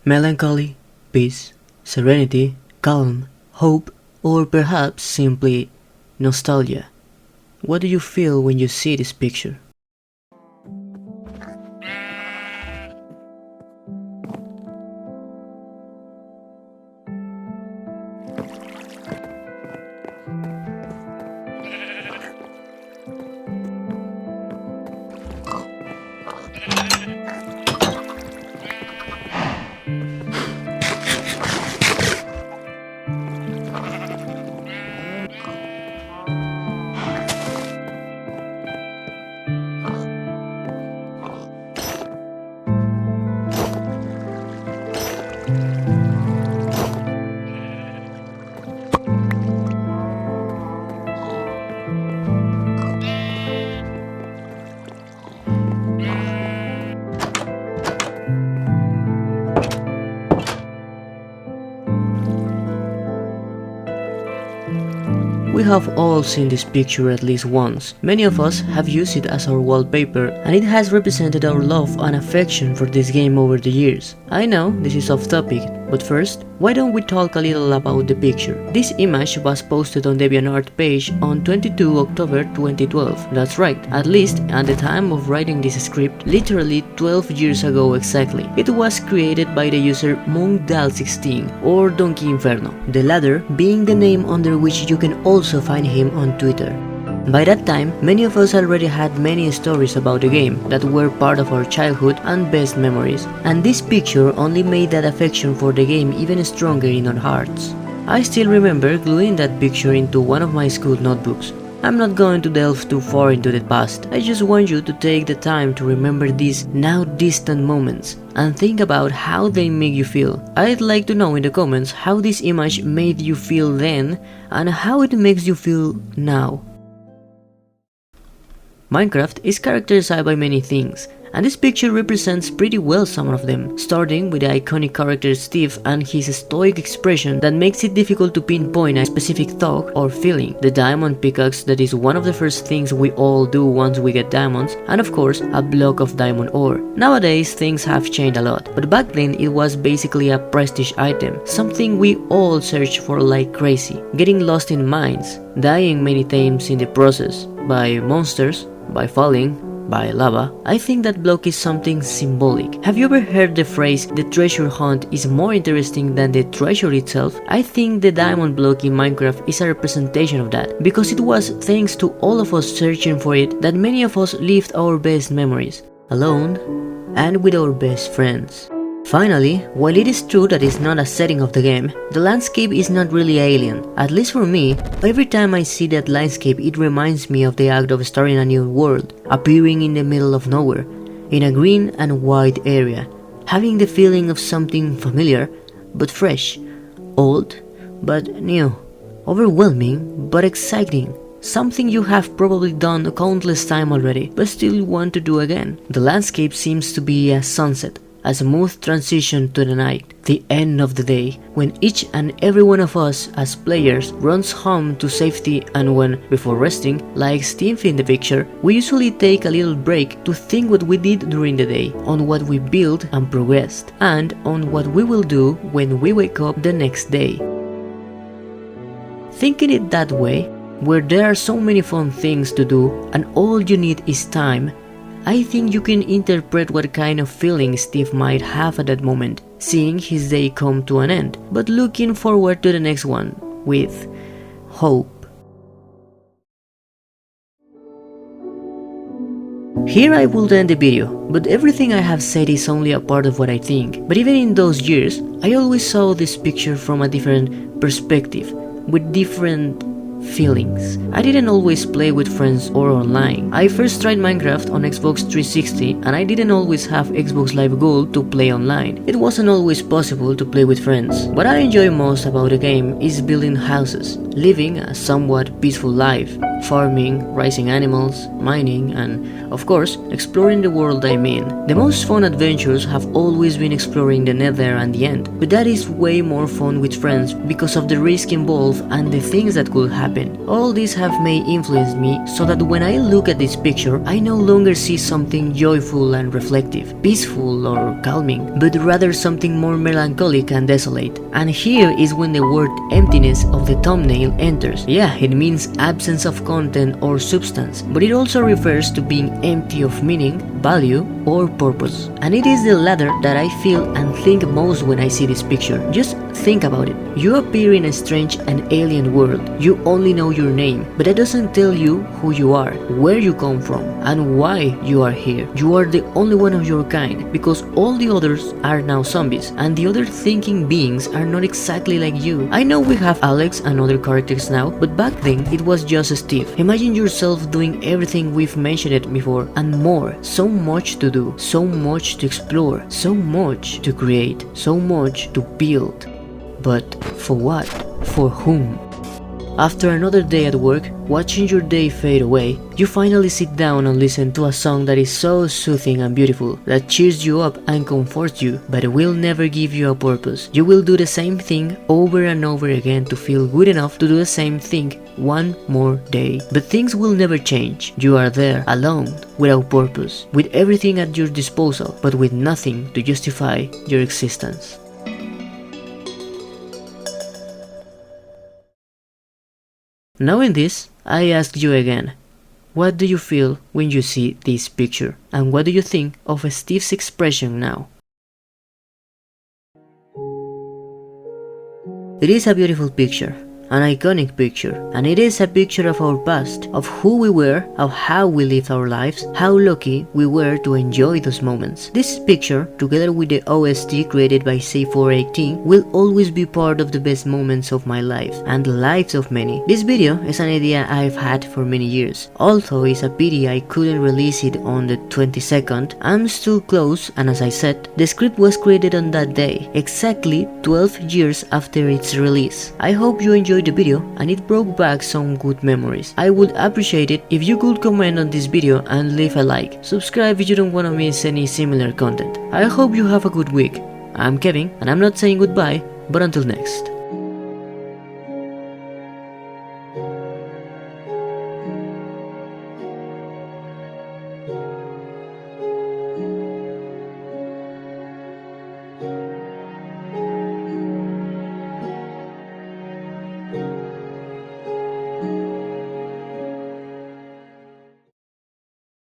Melancholy, peace, serenity, calm, hope, or perhaps simply nostalgia. What do you feel when you see this picture? We have all seen this picture at least once. Many of us have used it as our wallpaper, and it has represented our love and affection for this game over the years. I know this is off topic, but first, why don't we talk a little about the picture? This image was posted on DeviantArt page on 22 October 2012. That's right, at least at the time of writing this script, literally 12 years ago exactly. It was created by the user Monkdal16 or Donkey Inferno, the latter being the name under which you can also find him on Twitter. By that time, many of us already had many stories about the game that were part of our childhood and best memories, and this picture only made that affection for the game even stronger in our hearts. I still remember gluing that picture into one of my school notebooks. I'm not going to delve too far into the past, I just want you to take the time to remember these now distant moments and think about how they make you feel. I'd like to know in the comments how this image made you feel then and how it makes you feel now. Minecraft is characterized by many things, and this picture represents pretty well some of them, starting with the iconic character Steve and his stoic expression that makes it difficult to pinpoint a specific thought or feeling, the diamond pickaxe that is one of the first things we all do once we get diamonds, and of course a block of diamond ore. Nowadays things have changed a lot, but back then it was basically a prestige item, something we all searched for like crazy, getting lost in mines, dying many times in the process, by monsters, by falling, by lava. I think that block is something symbolic. Have you ever heard the phrase, the treasure hunt is more interesting than the treasure itself? I think the diamond block in Minecraft is a representation of that, because it was thanks to all of us searching for it that many of us lived our best memories, alone and with our best friends. Finally, while it is true that it's not a setting of the game, the landscape is not really alien. At least for me, every time I see that landscape it reminds me of the act of starting a new world, appearing in the middle of nowhere, in a green and white area, having the feeling of something familiar, but fresh, old, but new, overwhelming, but exciting. Something you have probably done countless times already, but still want to do again. The landscape seems to be a sunset, a smooth transition to the night, the end of the day, when each and every one of us as players runs home to safety, and when, before resting, like Steve in the picture, we usually take a little break to think what we did during the day, on what we built and progressed, and on what we will do when we wake up the next day. Thinking it that way, where there are so many fun things to do and all you need is time, I think you can interpret what kind of feeling Steve might have at that moment, seeing his day come to an end, but looking forward to the next one with hope. Here I will end the video, but everything I have said is only a part of what I think. But even in those years, I always saw this picture from a different perspective, with different feelings. I didn't always play with friends or online. I first tried Minecraft on Xbox 360 and I didn't always have Xbox Live Gold to play online. It wasn't always possible to play with friends. What I enjoy most about the game is building houses, living a somewhat peaceful life, farming, raising animals, mining, and of course, exploring the world I'm in. The most fun adventures have always been exploring the nether and the end, but that is way more fun with friends because of the risk involved and the things that could happen. All these have may influenced me so that when I look at this picture, I no longer see something joyful and reflective, peaceful or calming, but rather something more melancholic and desolate. And here is when the word emptiness of the thumbnail enters. Yeah, it means absence of content or substance, but it also refers to being empty of meaning, value, or purpose. And it is the latter that I feel and think most when I see this picture. Just think about it. You appear in a strange and alien world. You only know your name, but that doesn't tell you who you are, where you come from, and why you are here. You are the only one of your kind, because all the others are now zombies, and the other thinking beings are not exactly like you. I know we have Alex and other characters now, but back then it was just Steve. Imagine yourself doing everything we've mentioned it before, and more. So much to do, so much to explore, so much to create, so much to build. But for what? For whom? After another day at work, watching your day fade away, you finally sit down and listen to a song that is so soothing and beautiful, that cheers you up and comforts you, but will never give you a purpose. You will do the same thing over and over again to feel good enough to do the same thing one more day. But things will never change. You are there, alone, without purpose, with everything at your disposal, but with nothing to justify your existence. Knowing this, I ask you again, what do you feel when you see this picture? And what do you think of Steve's expression now? It is a beautiful picture, an iconic picture, and it is a picture of our past, of who we were, of how we lived our lives, how lucky we were to enjoy those moments. This picture, together with the OST created by C418, will always be part of the best moments of my life, and the lives of many. This video is an idea I've had for many years. Although it's a pity I couldn't release it on the 22nd, I'm still close, and as I said, the script was created on that day, exactly 12 years after its release. I hope you enjoyed the video and it brought back some good memories. I would appreciate it if you could comment on this video and leave a like. Subscribe if you don't want to miss any similar content. I hope you have a good week. I'm Kevin and I'm not saying goodbye, but until next.